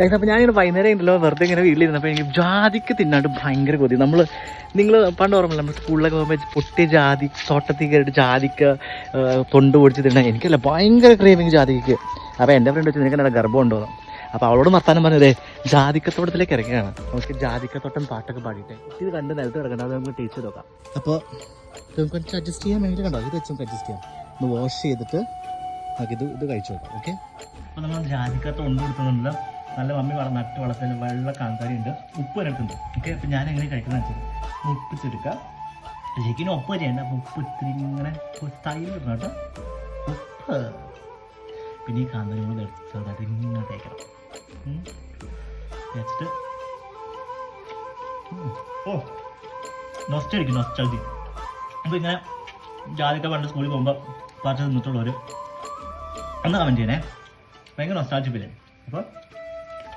അപ്പോൾ ഞാനിങ്ങനെ വൈകുന്നേരം ഉണ്ടല്ലോ വെറുതെ ഇങ്ങനെ വീട്ടിലിരുന്നപ്പോൾ എനിക്ക് ജാതിക്ക് തിന്നാണ്ട് ഭയങ്കര കൊതി. നിങ്ങൾ പണ്ട് ഓർമ്മയില്ല, നമ്മൾ സ്കൂളിലൊക്കെ പോകുമ്പോൾ പൊട്ടിയ ജാതി തോട്ടത്തിൽ കയറിയിട്ട് ജാതിക്ക തൊണ്ട് പൊടിച്ച് തിന്നാൻ എനിക്കല്ല ഭയങ്കര ക്രേവിങ് ജാതിക്ക്. അപ്പോൾ എൻ്റെ ഫ്രണ്ട് വെച്ച് നിനക്ക് എൻ്റെ ഗർഭം ഉണ്ടോ? അപ്പോൾ അവളോട് വർത്താനം പറഞ്ഞതേ ജാതിക്കത്തോട്ടത്തിലേക്ക് ഇറങ്ങിയാണ്. നമുക്ക് ജാതിക്കത്തോട്ടം പാട്ടൊക്കെ പാടിയിട്ട് ഇത് കണ്ട് നിലത്ത് കിടക്കണ്ട, അത് നമുക്ക് ടേസ്റ്റ് നോക്കാം. അപ്പോൾ നമുക്ക് കുറച്ച് അഡ്ജസ്റ്റ് ചെയ്യാൻ വേണ്ടിയിട്ട് കണ്ടോ, ഇത് വെച്ച് നമുക്ക് അഡ്ജസ്റ്റ് ചെയ്യാം. ഒന്ന് വാഷ് ചെയ്തിട്ട് നമുക്കിത് കഴിച്ചു നോക്കാം. ഓക്കെ, അപ്പോൾ നമ്മൾ ജാതിക്കത്ത് കൊണ്ട് കൊടുക്കുന്നുണ്ട്. നല്ല മമ്മി നട്ട് വളർത്തുന്ന വെള്ള കാന്താരി ഉണ്ട്, ഉപ്പ് വരട്ടുണ്ട്. ഓക്കെ, അപ്പോൾ ഞാൻ എങ്ങനെ കഴിക്കുന്നത് വെച്ചാൽ ഉപ്പിച്ചെടുക്കുക. ശരിക്കും ഉപ്പ് ചെയ്യേണ്ട, അപ്പോൾ ഉപ്പ് ഇത്തിരി ഇങ്ങനെ തൈര് ഇടണം കേട്ടോ. ഉപ്പ് പിന്നെ ഈ കാന്താരി നമ്മൾ ചെറുതായിട്ട് ഇങ്ങനെ തേക്കണം. തേച്ചിട്ട് നൊസ്റ്റടിക്കും, നൊസ്റ്റൾജി. അപ്പോൾ ഇങ്ങനെ ജാതിക്ക പണ്ട് സ്കൂളിൽ പോകുമ്പോൾ പാട്ട് നിന്നിട്ടുള്ളവർ ഒന്ന് കമൻറ്റ് ചെയ്യണേ. ഭയങ്കര നൊസ്റ്റാൾജിക് ഫീൽ. അപ്പോൾ